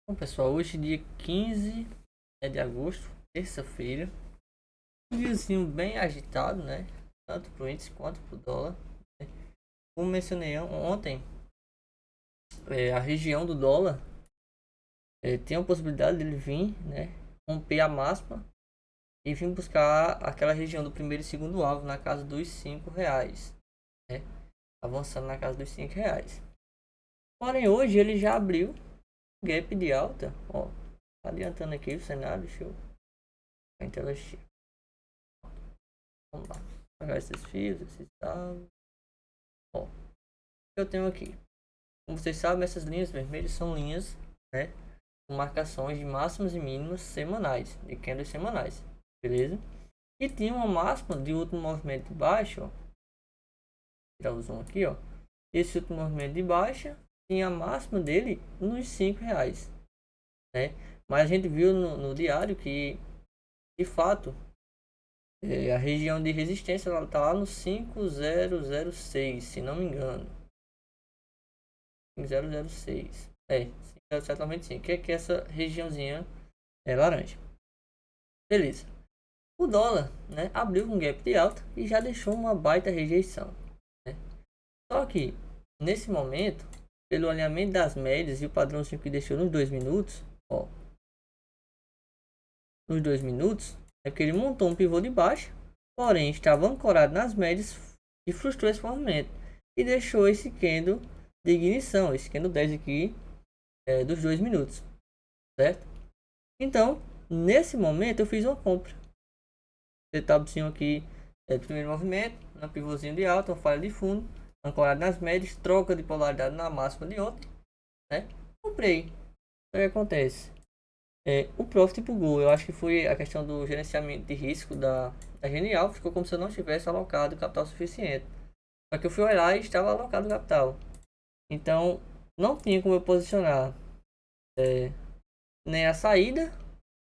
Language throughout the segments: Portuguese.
Bom, pessoal, hoje dia 15 de agosto, terça-feira. Um diazinho bem agitado, né? Tanto pro índice quanto pro dólar, né? Como mencionei ontem, a região do dólar tem a possibilidade dele vir, né? Romper a máxima e vir buscar aquela região do primeiro e segundo alvo na casa dos R$ 5, né? Avançando na casa dos R$ 5. Porém, hoje ele já abriu gap de alta, ó. Adiantando aqui o cenário, deixa eu a tela cheia. Vamos lá. Pegar esses fios, esses dados. Ó, eu tenho aqui. Como vocês sabem, essas linhas vermelhas são linhas, né, com marcações de máximas e mínimas semanais, de candles semanais, beleza? E tinha uma máxima de último movimento de baixa, ó. Vou tirar o zoom aqui, ó. Esse último movimento de baixa tinha a máxima dele nos R$ 5, né? Mas a gente viu no diário que, de fato, a região de resistência ela tá lá no 5006, se não me engano. 5006. 5095. Que é essa regiãozinha laranja. Beleza. O dólar, né, abriu um gap de alta e já deixou uma baita rejeição, né? Só que nesse momento, pelo alinhamento das médias e o padrãozinho que deixou nos 2 minutos, ó, nos 2 minutos, é que ele montou um pivô de baixa, porém estava ancorado nas médias e frustrou esse movimento e deixou esse candle de ignição, esse candle 10 aqui dos 2 minutos, certo? Então, nesse momento eu fiz uma compra. Setupzinho aqui do primeiro movimento, na pivôzinho de alta, uma falha de fundo, ancorado nas médias, troca de polaridade na máxima de ontem, né? Comprei. O que acontece? O profit bugou. Eu acho que foi a questão do gerenciamento de risco da Genial. Ficou como se eu não tivesse alocado capital suficiente. Só que eu fui olhar e estava alocado capital. Então, não tinha como eu posicionar nem a saída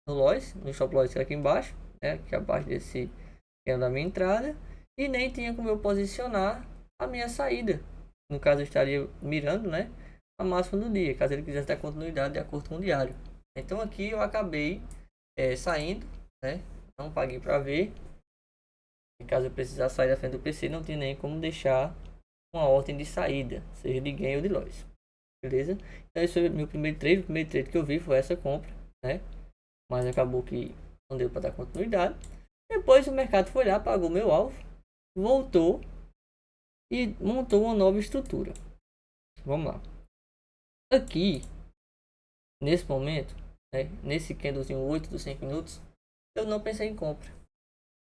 no loss, no stop loss que é aqui embaixo, né, que é abaixo desse que é da minha entrada, e nem tinha como eu posicionar a minha saída. No caso, eu estaria mirando, né, a máxima do dia, caso ele quisesse dar continuidade de acordo com o diário. Então aqui eu acabei saindo, né, não paguei para ver. Em caso eu precisasse sair da frente do PC, não tinha nem como deixar uma ordem de saída, seja de gain ou de loss. Beleza? Então esse foi meu primeiro trade. O primeiro trade que eu vi foi essa compra, né? Mas acabou que não deu para dar continuidade. Depois o mercado foi lá, pagou meu alvo, voltou e montou uma nova estrutura. Vamos lá. Aqui, nesse momento, né, nesse candlezinho 8 dos 5 minutos, eu não pensei em compra.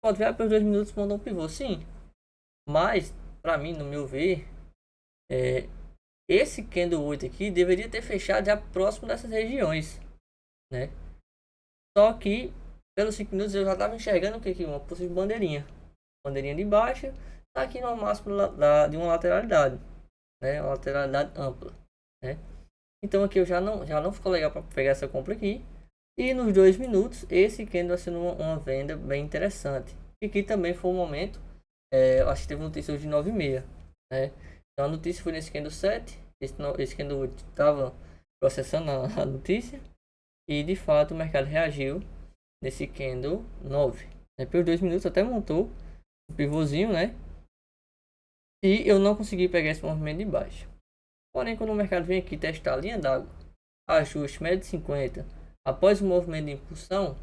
Pode ver, pelos 2 minutos mandou um pivô, sim. Mas, para mim, no meu ver, esse candle 8 aqui deveria ter fechado já próximo dessas regiões, né? Só que, pelos 5 minutos, eu já estava enxergando o que? Uma possível bandeirinha. Bandeirinha de baixa, tá aqui no máximo de uma lateralidade, né? Uma lateralidade ampla, né? Então aqui eu já não ficou legal para pegar essa compra aqui. E nos 2 minutos, esse candle sendo uma venda bem interessante. E aqui também foi um momento, eu acho que teve notícia hoje de 9h30, né? Então a notícia foi nesse candle 7, esse candle 8 estava processando a notícia. E de fato o mercado reagiu nesse candle 9. Né? Pelos 2 minutos até montou o pivôzinho, né? E eu não consegui pegar esse movimento de baixo. Porém, quando o mercado vem aqui testar a linha d'água, ajuste médio de 50, após o movimento de impulsão,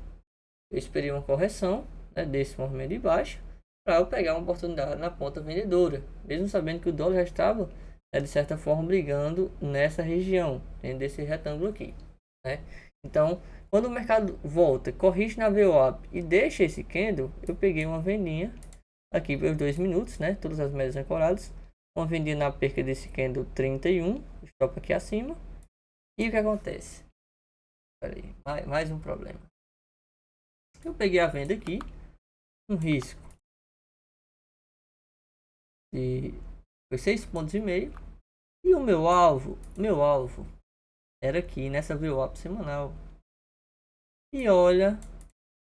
eu esperei uma correção, né, desse movimento de baixo para eu pegar uma oportunidade na ponta vendedora, mesmo sabendo que o dólar já estava, de certa forma, brigando nessa região, dentro desse retângulo aqui, né? Então, quando o mercado volta, corrige na VWAP e deixa esse candle, eu peguei uma vendinha aqui pelos 2 minutos, né? Todas as médias ancoradas. Uma vendinha na perca desse candle 31, stop aqui acima. E o que acontece? Pera aí, mais um problema. Eu peguei a venda aqui, um risco de 6,5 pontos. E o meu alvo era aqui nessa VWAP semanal. E olha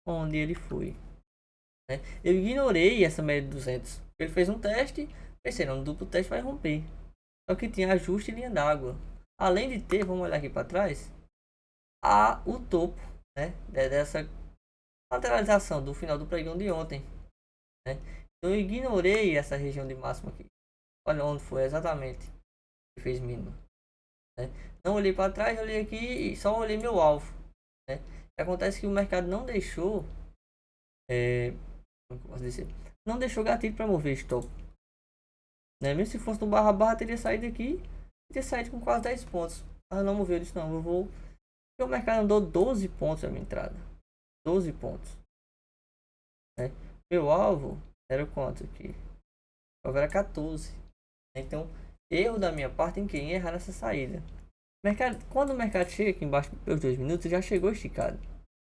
onde ele foi, né? Eu ignorei essa média de 200. Ele fez um teste, pensei, não, no duplo teste vai romper. Só que tinha ajuste em linha d'água. Além de ter, vamos olhar aqui para trás. o topo, né, dessa lateralização do final do pregão de ontem, né? Então eu ignorei essa região de máxima aqui. Olha onde foi exatamente que fez mínimo, né? Não olhei para trás, olhei aqui e só olhei meu alvo, né? Acontece que o mercado não deixou, como eu posso dizer, não deixou gatilho para mover stop, né? Mesmo se fosse no barra barra, teria saído aqui e teria saído com quase 10 pontos. Mas não moveu, eu disse não, eu vou. Porque o mercado andou 12 pontos a minha entrada, 12 pontos, né? Meu alvo era quanto aqui? O alvo era 14. Então, erro da minha parte em quem errar nessa saída. Quando o mercado chega aqui embaixo pelos 2 minutos, já chegou esticado.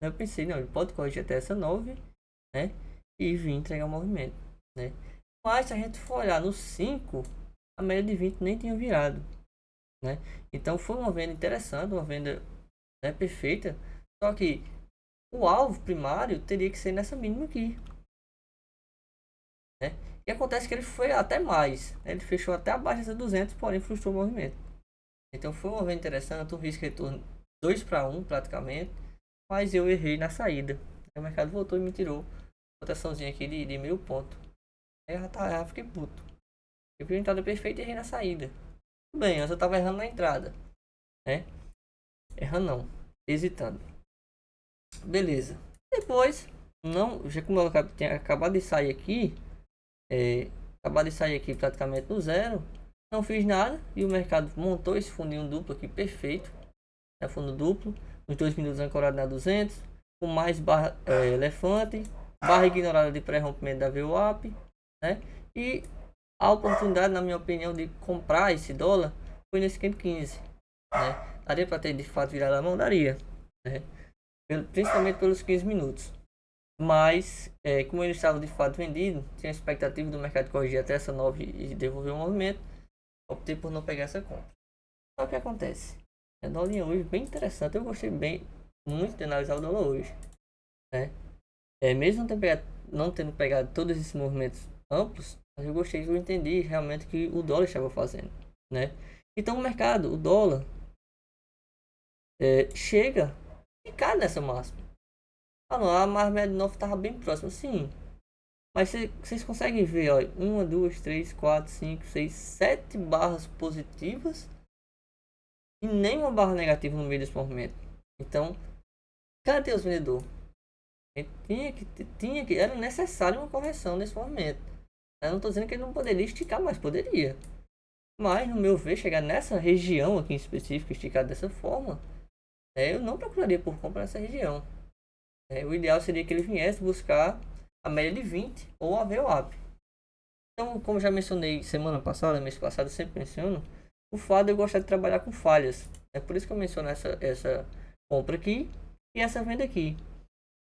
Eu pensei, não, ele pode corrigir até essa 9, né? E vir entregar o movimento, né? Mas se a gente for olhar no 5, a média de 20 nem tinha virado, né? Então foi uma venda interessante, uma venda, né, perfeita. Só que o alvo primário teria que ser nessa mínima aqui, né? E acontece que ele foi até mais, né? Ele fechou até abaixo dessa 200, porém frustrou o movimento. Então foi uma venda interessante, um risco retorno 2 para 1 praticamente, mas eu errei na saída. O mercado voltou e me tirou cotaçãozinha aqui de meio ponto. Aí eu fiquei puto. Eu fiz a entrada perfeita e errei na saída. Tudo bem, antes eu tava errando na entrada, né? Errando não, hesitando. Beleza. Depois, não, já como eu tinha acabado de sair aqui, acabado de sair aqui praticamente no zero, não fiz nada e o mercado montou esse fundinho duplo aqui perfeito, é fundo duplo, nos 2 minutos ancorado na 200, com mais barra elefante, barra ignorada de pré-rompimento da VWAP, né? E a oportunidade, na minha opinião, de comprar esse dólar foi nesse candle 15, né? Daria para ter de fato virado a mão? Daria, né? Principalmente pelos 15 minutos. Mas, como ele estava de fato vendido, tinha a expectativa do mercado corrigir até essa 9 e devolver o movimento, optei por não pegar essa compra. Só que acontece, a dólar hoje bem interessante, eu gostei muito de analisar o dólar hoje, né? Mesmo não tendo pegado todos esses movimentos amplos, mas eu gostei que eu entendi realmente que o dólar estava fazendo, né? Então o mercado, o dólar, chega e cai nessa máxima. Ah não, a mais média de novo estava bem próxima, sim. Mas vocês conseguem ver, ó, 1, 2, 3, 4, 5, 6, 7 barras positivas e nenhuma barra negativa no meio desse movimento. Então, cadê os vendedores? Era necessário uma correção nesse momento. Eu não estou dizendo que ele não poderia esticar, mas poderia. Mas, no meu ver, chegar nessa região aqui em específico, esticado dessa forma, eu não procuraria por compra nessa região. O ideal seria que ele viesse buscar a média de 20 ou a VWAP. Então, como já mencionei semana passada, mês passado, eu sempre menciono, o fato de eu gostar de trabalhar com falhas. É por isso que eu menciono essa compra aqui e essa venda aqui.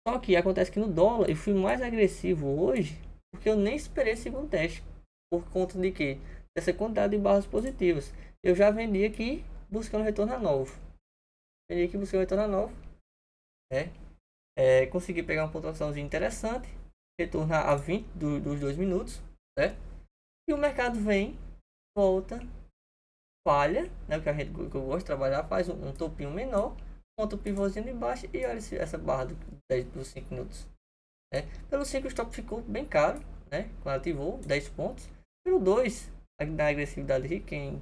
Só que acontece que no dólar eu fui mais agressivo hoje porque eu nem esperei esse segundo teste. Por conta de que? Dessa quantidade de barras positivas. Eu já vendi aqui buscando retorno a novo. Vendi aqui buscando retorno a novo. Consegui pegar uma pontuaçãozinha interessante. Retornar a 20 dos 2 minutos. Certo? E o mercado vem, volta, falha. Né? O que que eu gosto de trabalhar, faz um topinho menor. Monta o pivôzinho de baixo e olha essa barra dos 5 minutos. Pelo 5 o stop ficou bem caro, né? Quando ativou 10 pontos. Pelo 2, na agressividade aqui, quem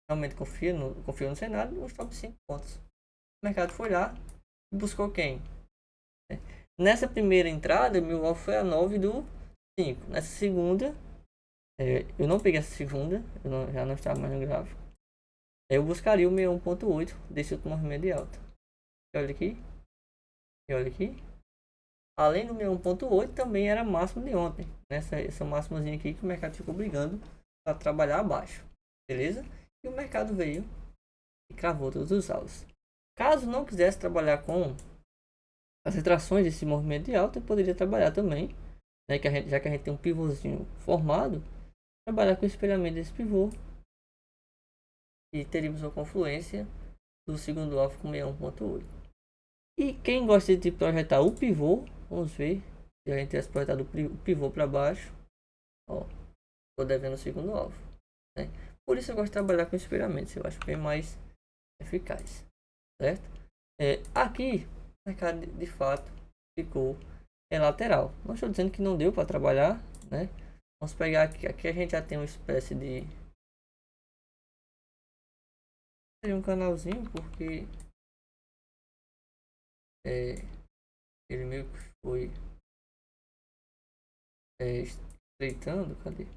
realmente confia no cenário, o stop 5 pontos. O mercado foi lá e buscou quem? Nessa primeira entrada, meu alvo foi a 9 do 5. Nessa segunda, eu não peguei essa segunda, já não estava mais no gráfico. Eu buscaria o meu 1.8 desse outro movimento de alta. E olha aqui. E olha aqui. Além do meu 1.8, também era máximo de ontem. Essa máximazinha aqui que o mercado ficou brigando para trabalhar abaixo. Beleza? E o mercado veio e cravou todos os alvos. Caso não quisesse trabalhar com as retrações desse movimento de alta, eu poderia trabalhar também, né, já que a gente tem um pivôzinho formado, trabalhar com o espelhamento desse pivô e teríamos uma confluência do segundo alvo com 61.8. E quem gosta de projetar o pivô, vamos ver se a gente tivesse projetado o pivô para baixo, ó, estou devendo o segundo alvo, né? Por isso eu gosto de trabalhar com espelhamento, eu acho bem mais eficaz, certo? Aqui, o mercado de fato ficou lateral. Não estou dizendo que não deu para trabalhar, né? Vamos pegar aqui a gente já tem uma espécie de um canalzinho, porque ele meio que foi estreitando, cadê?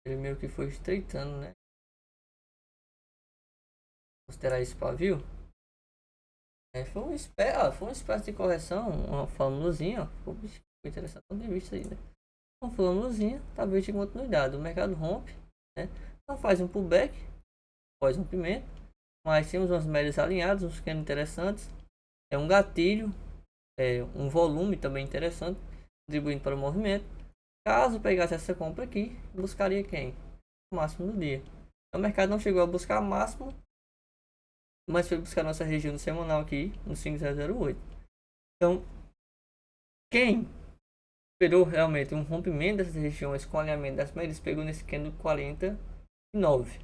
Ele meio que foi estreitando, né? Considerar esse pavio. Foi uma espécie de correção, uma formulazinha, ó. Ficou interessante do ponto de vista aí, né? Uma formulazinha, talvez de continuidade. O mercado rompe, né? Não faz um pullback, pós-rompimento, mas temos umas médias alinhadas, uns pequenos interessantes. É um gatilho, um volume também interessante, contribuindo para o movimento. Caso pegasse essa compra aqui, buscaria quem? O máximo do dia. O mercado não chegou a buscar máximo, mas foi buscar nossa região semanal aqui, no 5008. Então, quem esperou realmente um rompimento dessas regiões com alinhamento das médias, pegou nesse candle 49.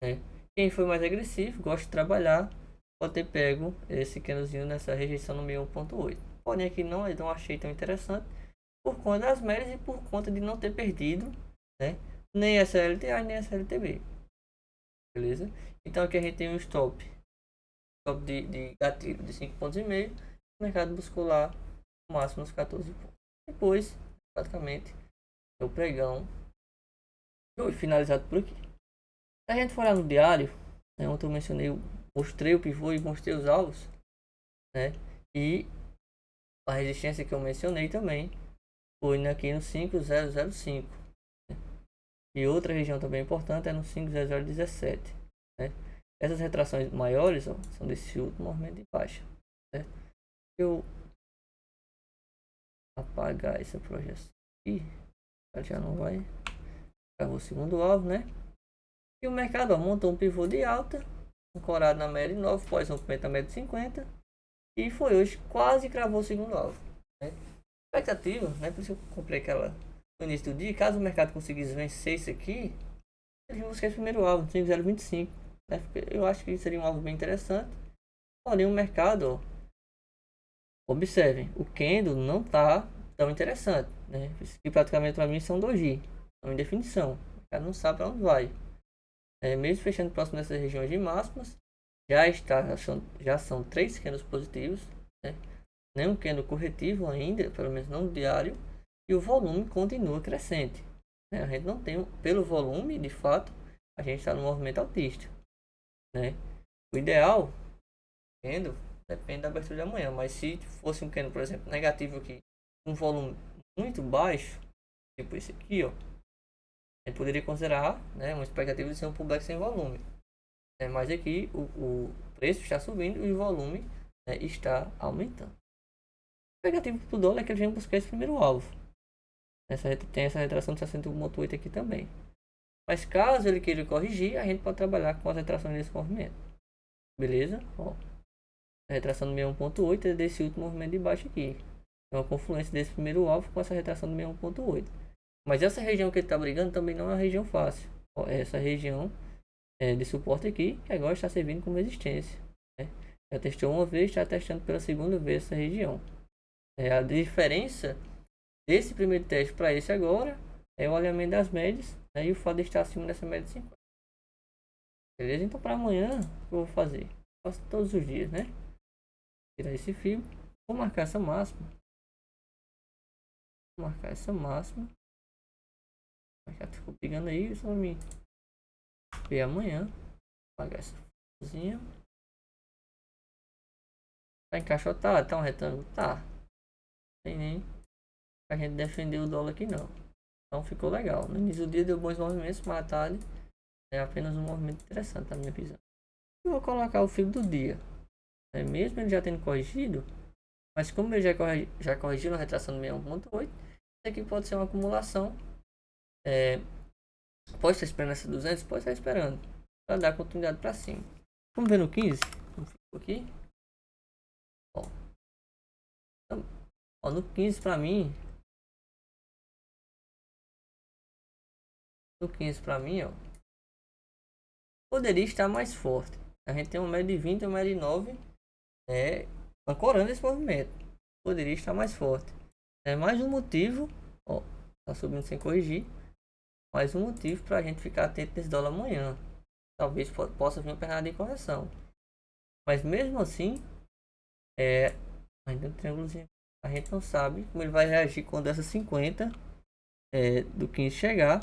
Né? Quem foi mais agressivo, gosta de trabalhar, pode ter pego esse candlezinho nessa rejeição no 1.8. Porém, aqui não achei tão interessante por conta das médias e por conta de não ter perdido, né? Nem essa LTA nem essa LTB. Beleza? Então aqui a gente tem um stop de gatilho de 5,5 pontos. O mercado buscou lá o máximo nos 14 pontos. Depois, praticamente, o pregão foi finalizado por aqui. Se a gente for lá no diário, né, ontem eu mostrei o pivô e mostrei os alvos, né? E a resistência que eu mencionei também foi aqui no 5005. Né? E outra região também importante é no 50017. Né? Essas retrações maiores, ó, são desse último movimento de baixa. Certo? Eu apagar essa projeção aqui, ela já não vai ficar o segundo alvo, né? E o mercado, ó, montou um pivô de alta, ancorado na média de 9, pós rompimento da média de 50, e foi hoje, quase cravou o segundo alvo. Né? Expectativa, né? Por isso eu comprei aquela no início do dia, caso o mercado conseguisse vencer isso aqui, ele buscar esse primeiro alvo, 5,025. Né? Eu acho que seria um alvo bem interessante. Porém, o mercado, ó, observem, o candle não tá tão interessante, né? Isso aqui praticamente para mim são doji, estão em definição. O mercado não sabe para onde vai. Mesmo fechando próximo dessas regiões de máximas, já são 3 candles positivos, né? Nenhum candle corretivo ainda, pelo menos não no diário, e o volume continua crescente. Né? A gente não tem, pelo volume, de fato, a gente está no movimento altista. Né? O ideal, candle, depende da abertura de amanhã, mas se fosse um candle, por exemplo, negativo aqui, um volume muito baixo, tipo esse aqui, ó, a gente poderia considerar, né, uma expectativa de ser um pullback sem volume. Mas aqui o preço está subindo e o volume, né, está aumentando. A expectativa para o dólar é que ele venha buscar esse primeiro alvo. Tem essa retração de 61,8 aqui também. Mas caso ele queira corrigir, a gente pode trabalhar com as retrações desse movimento. Beleza? Ó, a retração do 61,8 é desse último movimento de baixo aqui. É uma confluência desse primeiro alvo com essa retração do 61,8. Mas essa região que ele está brigando também não é uma região fácil. Ó, essa região de suporte aqui, que agora está servindo como resistência. Né? Já testou uma vez, está testando pela segunda vez essa região. A diferença desse primeiro teste para esse agora é o alinhamento das médias, né? E o fato de estar acima dessa média de 50. Beleza? Então para amanhã, o que eu vou fazer? Faço todos os dias, né? Tirar esse fio, vou marcar essa máxima. Vou marcar essa máxima. O mercado ficou pegando aí, só me ver amanhã. Apagar essa cozinha. Tá encaixotado, tá um retângulo? Tá. Tem nem a gente defender o dólar aqui não. Então ficou legal. No início do dia deu bons movimentos, mas à tarde é apenas um movimento interessante na minha visão. Eu vou colocar o fio do dia. Mesmo ele já tendo corrigido, mas como ele já corrigiu na retração do 61,8, isso aqui pode ser uma acumulação. Pode estar esperando essa 200, pode estar esperando para dar continuidade para cima. Vamos ver no 15, como ficou aqui. Ó, então, ó, no 15 para mim, ó, poderia estar mais forte. A gente tem uma média de 20, uma média de 9, ancorando esse movimento. Poderia estar mais forte. É mais um motivo, ó, tá subindo sem corrigir, mais um motivo para a gente ficar atento nesse dólar amanhã. Talvez possa vir uma pernada de correção. Mas mesmo assim, ainda um triângulozinho. A gente não sabe como ele vai reagir quando essa 50 do 15 chegar.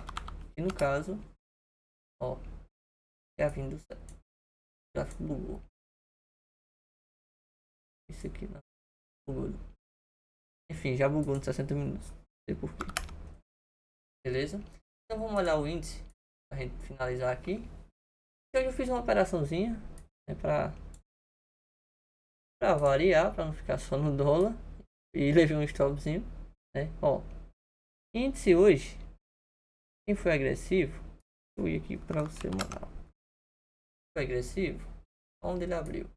E no caso, ó, é a vinda do gráfico bugou. Isso aqui não bugou. Enfim, já bugou nos 60 minutos. Não sei porquê. Beleza? Então vamos olhar o índice pra gente finalizar aqui. Hoje eu fiz uma operaçãozinha, né, para variar, para não ficar só no dólar. E levei um stopzinho, né? Ó, índice hoje, quem foi agressivo, eu ia aqui para você mandar. Foi agressivo, onde ele abriu.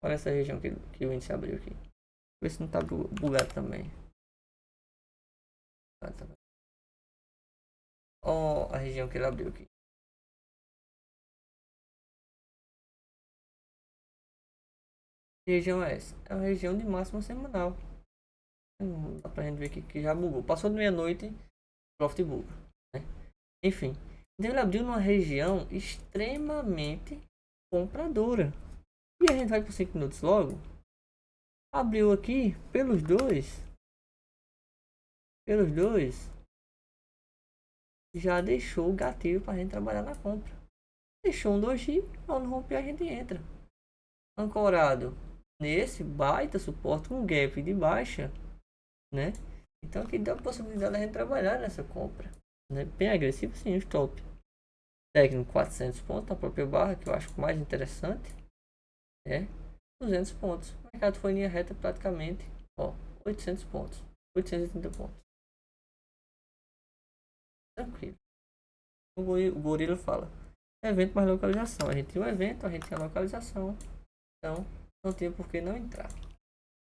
Olha essa região que o índice abriu aqui. Ver se não tá bugado também. Ó, a região que ele abriu aqui. Que região é essa? É uma região de máxima semanal. Dá pra gente ver aqui que já bugou. Passou de meia-noite, Profit buga, né? Enfim, então ele abriu numa região extremamente compradora. E a gente vai por 5 minutos logo. Abriu aqui pelos dois. Já deixou o gatilho para a gente trabalhar na compra. Deixou um doji, quando romper a gente entra. Ancorado nesse baita suporte com gap de baixa, né? Então aqui dá a possibilidade de a gente trabalhar nessa compra, né? Bem agressivo sim, o stop. Técnico 400 pontos na própria barra, que eu acho mais interessante. 200 pontos. O mercado foi em linha reta praticamente, ó, 800 pontos. 830 pontos. Tranquilo. O gorila fala: evento mais localização. A gente tinha um evento, a gente tinha localização. Então, não tinha por que não entrar.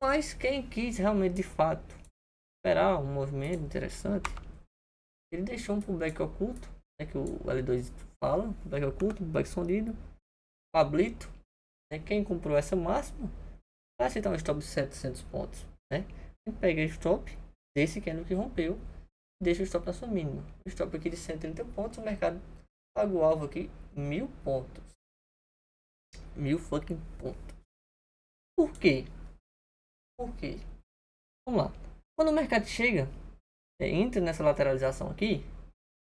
Mas quem quis realmente, de fato, esperar um movimento interessante, ele deixou um pullback oculto, né, que o L2 fala, pullback oculto, pullback escondido, Pablito, né, quem comprou essa máxima, vai aceitar um stop de 700 pontos, né? A gente pega o stop desse candle que rompeu, deixa o stop na sua mínima. O stop aqui de 130 pontos, o mercado paga o alvo aqui 1000 pontos. 1000 fucking pontos. Por quê? Vamos lá. Quando o mercado chega, entra nessa lateralização aqui,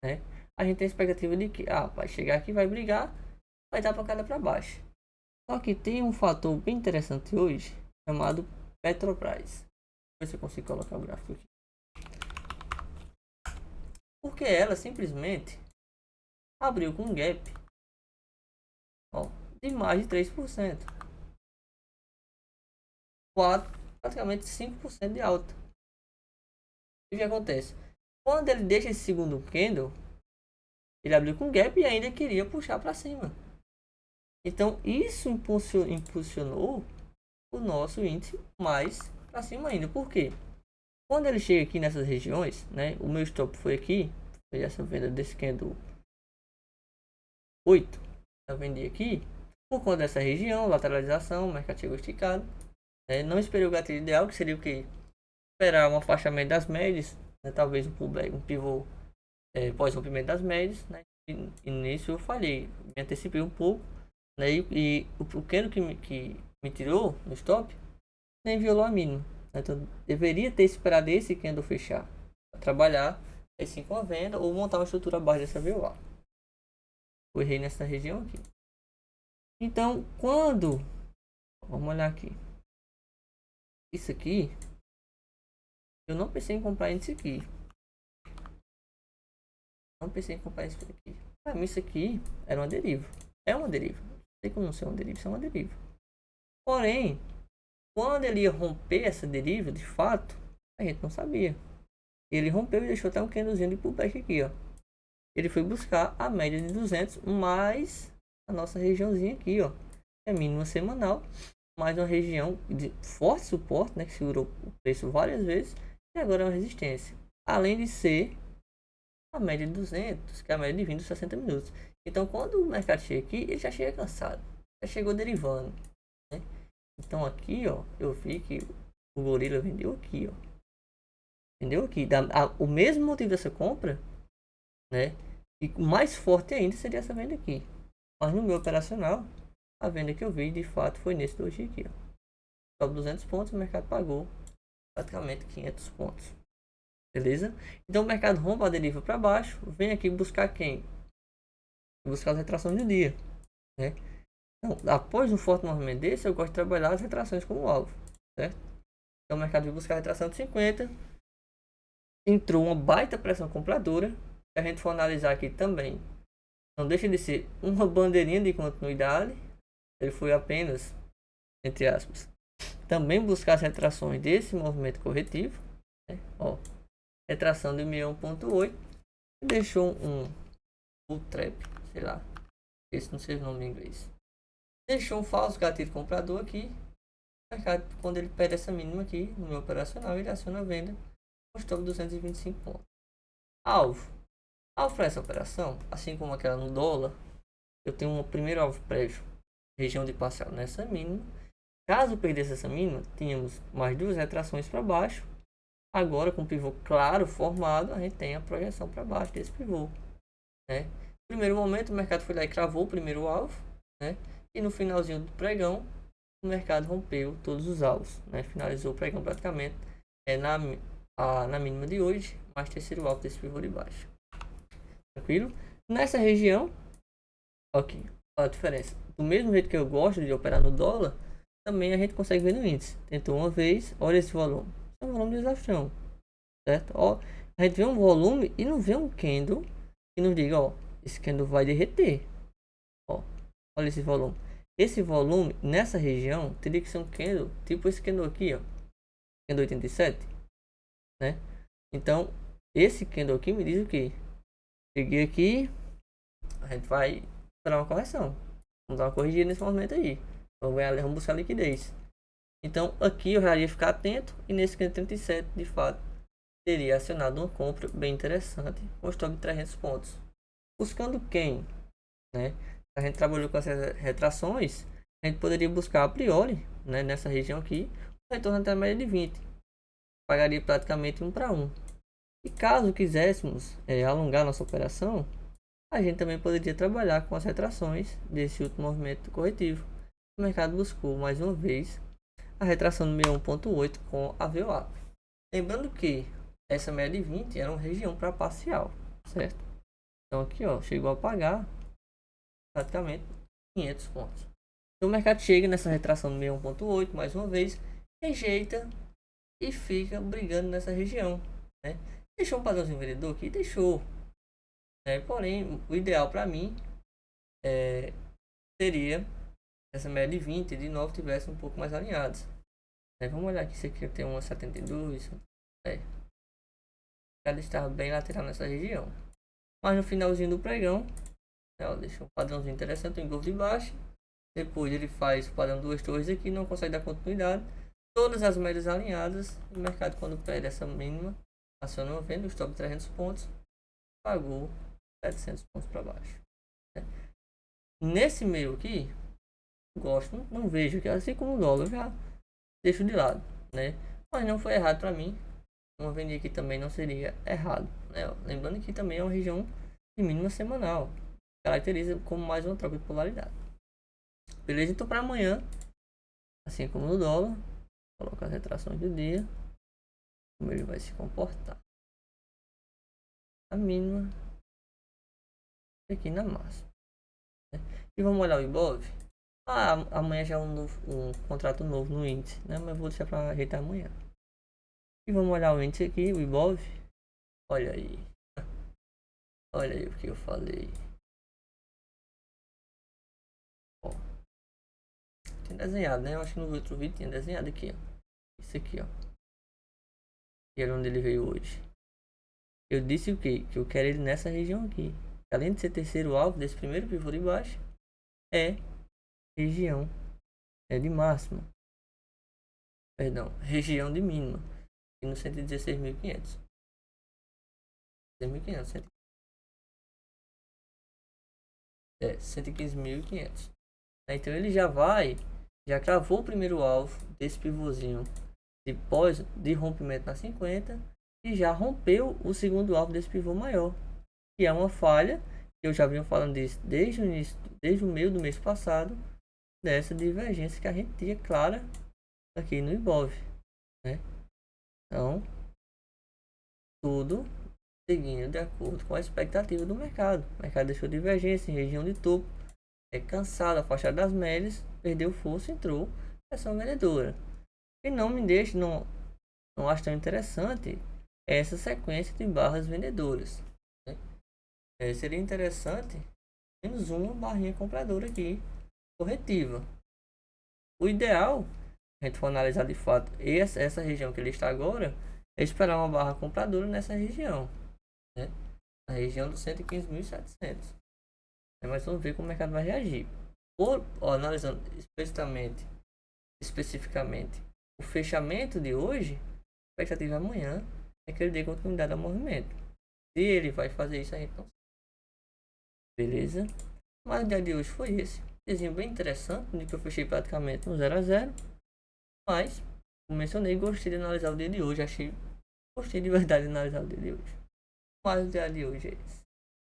né? A gente tem a expectativa de que vai chegar aqui, vai brigar, vai dar pancada para baixo. Só que tem um fator bem interessante hoje, chamado Petrobras. Ver se eu consigo colocar o gráfico aqui. Porque ela simplesmente abriu com um gap, ó, de mais de 3%. Praticamente 5% de alta. E o que acontece? Quando ele deixa esse segundo candle, ele abriu com gap e ainda queria puxar para cima. Então isso impulsionou o nosso índice mais para cima ainda. Por quê? Quando ele chega aqui nessas regiões, né? O meu stop foi aqui, foi essa venda desse candle 8. Eu vendi aqui por conta dessa região, lateralização, o mercado chegou esticado. Não esperei o gatilho ideal, que seria o que? Esperar um afastamento das médias, né? Talvez um pivô pós rompimento das médias, né? E nisso eu falhei, me antecipei um pouco, né? E o candle que me tirou no stop nem violou a mínima, né? Então deveria ter esperado esse candle fechar para trabalhar aí sim com a venda ou montar uma estrutura abaixo dessa VWAP. Eu errei nessa região aqui. Então vamos olhar aqui, isso aqui eu não pensei em comprar isso aqui. Não pensei em comprar isso aqui. Para mim isso aqui era uma deriva. É uma deriva. Não sei como não ser uma deriva, isso é uma deriva. Porém, quando ele ia romper essa deriva, de fato, a gente não sabia. Ele rompeu e deixou até um candlezinho de pullback aqui, ó. Ele foi buscar a média de 200 mais a nossa regiãozinha aqui, ó. É mínima semanal, mais uma região de forte suporte, né, que segurou o preço várias vezes e agora é uma resistência. Além de ser a média de 200, que é a média de 20 dos 60 minutos. Então, quando o mercado chega aqui, ele já chega cansado, já chegou derivando, né? Então, aqui, ó, eu vi que o gorila vendeu aqui, ó. Vendeu aqui. O mesmo motivo dessa compra, né? E mais forte ainda seria essa venda aqui. Mas no meu operacional, a venda que eu vi, de fato, foi nesse doji aqui, ó. Sobe 200 pontos, o mercado pagou praticamente 500 pontos. Beleza? Então o mercado rompe a deriva para baixo, vem aqui buscar quem? Buscar as retrações do dia, né? Então, após um forte movimento desse, eu gosto de trabalhar as retrações como alvo, certo? Então o mercado vai buscar a retração de 50, entrou uma baita pressão compradora. Se a gente for analisar aqui também, não deixa de ser uma bandeirinha de continuidade. Ele foi apenas, entre aspas, também buscar as retrações desse movimento corretivo, né? Ó, retração de 61.8, deixou um bull trap, sei lá, esse não sei o nome em inglês, deixou um falso gatilho comprador aqui. O mercado, quando ele perde essa mínima aqui no meu operacional, ele aciona a venda com stop 225 pontos. Alvo para essa operação, assim como aquela no dólar, eu tenho um primeiro alvo prévio, região de parcial nessa mínima. Caso perdesse essa mínima, tínhamos mais duas retrações para baixo. Agora, com o pivô claro formado, a gente tem a projeção para baixo desse pivô, né? No primeiro momento, o mercado foi lá e cravou o primeiro alvo, né? E no finalzinho do pregão, o mercado rompeu todos os alvos, né? Finalizou o pregão praticamente na mínima de hoje, mais terceiro alvo desse pivô de baixo. Tranquilo? Nessa região, ok, a diferença. Do mesmo jeito que eu gosto de operar no dólar, também a gente consegue ver no índice. Tentou uma vez, olha esse volume. É um volume de desafiação, certo? Ó, a gente vê um volume e não vê um candle que nos diga, ó, esse candle vai derreter. Ó, olha esse volume. Esse volume nessa região teria que ser um candle tipo esse candle aqui, ó, candle 87, né? Então, esse candle aqui me diz o que? Cheguei aqui, a gente vai esperar uma correção. Vamos dar uma corrigida nesse momento aí. Vamos buscar liquidez. Então aqui eu já ia ficar atento. E nesse candle 37, de fato, teria acionado uma compra bem interessante com stop de 300 pontos. Buscando quem? Né? A gente trabalhou com essas retrações. A gente poderia buscar a priori, né, nessa região aqui, o retorno até a média de 20. Pagaria praticamente 1 para 1. E caso quiséssemos alongar nossa operação, a gente também poderia trabalhar com as retrações desse último movimento corretivo. O mercado buscou mais uma vez a retração no 61.8 com a VWAP. Lembrando que essa média de 20 era uma região para parcial, certo? Então aqui, ó, chegou a pagar praticamente 500 pontos. Então o mercado chega nessa retração no 61.8 mais uma vez, rejeita e fica brigando nessa região, né? Deixou um padrãozinho vendedor aqui, deixou. Porém, o ideal para mim seria essa média de 20 de novo tivesse um pouco mais alinhados. Vamos olhar aqui, isso aqui tem uma 72. Ela está bem lateral nessa região. Mas no finalzinho do pregão, ela deixa um padrãozinho interessante, um engolfo de baixo. Depois ele faz o padrão duas torres aqui, não consegue dar continuidade. Todas as médias alinhadas. O mercado, quando perde essa mínima, aciona uma venda, o stop de 300 pontos, pagou 700 pontos para baixo. Nesse meio aqui, gosto, não vejo que assim como o dólar, já deixo de lado, né? Mas não foi errado para mim. Uma venda aqui também não seria errado, né? Lembrando que também é uma região de mínima semanal, caracteriza como mais uma troca de polaridade. Beleza? Então para amanhã, assim como no dólar, colocar as retrações do dia, como ele vai se comportar. A mínima aqui na máxima, né? E vamos olhar o Ibov. Amanhã já é um contrato novo no índice, né? Mas vou deixar para ajeitar amanhã. E vamos olhar o índice aqui, o Ibov. Olha aí. Olha aí o que eu falei. Ó. Tinha desenhado, né? Eu acho que no outro vídeo tinha desenhado aqui, ó. Isso aqui, ó. E era onde ele veio hoje. Eu disse o quê? Que eu quero ele nessa região aqui. Além de ser terceiro alvo desse primeiro pivô de baixo, é região de máxima. Perdão, região de mínima. E no 116.500. 1.500. 115.500. Então ele já cravou o primeiro alvo desse pivôzinho de rompimento na 50 e já rompeu o segundo alvo desse pivô maior, que é uma falha que eu já vinha falando disso desde o início, desde o meio do mês passado, dessa divergência que a gente tinha clara aqui no Ibov, né? Então, tudo seguindo de acordo com a expectativa do mercado. O mercado deixou divergência em região de topo, cansado, afastado das médias, perdeu força, entrou pressão vendedora. E não me deixa, não acho tão interessante essa sequência de barras vendedoras, né? Seria interessante menos uma barrinha compradora aqui, corretiva. O ideal, a gente for analisar de fato essa região que ele está agora, é esperar uma barra compradora nessa região, né? Na região dos 115.700. Mas vamos ver como o mercado vai reagir. Analisando especificamente o fechamento de hoje, a expectativa amanhã é que ele dê continuidade ao movimento. Se ele vai fazer isso, a gente não sabe. Beleza? Mas o dia de hoje foi esse. Desenho bem interessante, onde que eu fechei praticamente no 0 a 0. Mas, como mencionei, gostei de analisar o dia de hoje. Gostei de verdade de analisar o dia de hoje. Mas o dia de hoje é esse.